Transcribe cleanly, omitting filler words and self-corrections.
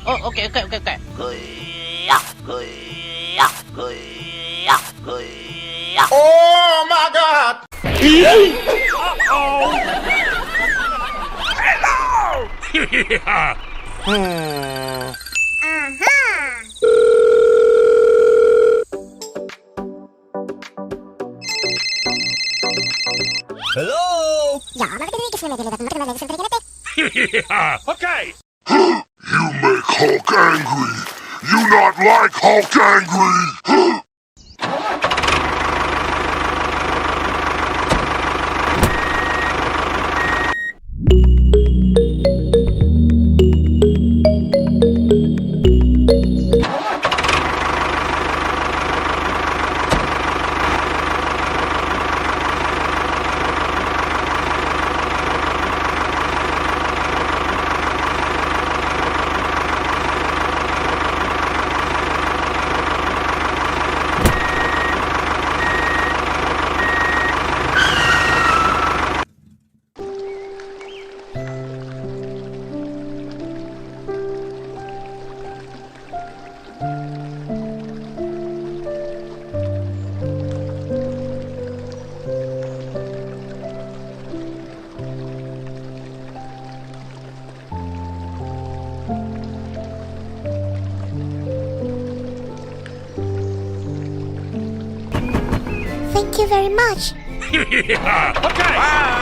Oh, okay. Oh my God! Hello? Okay. You make Hulk angry. You not like Hulk angry. Thank you very much. Okay. Bye.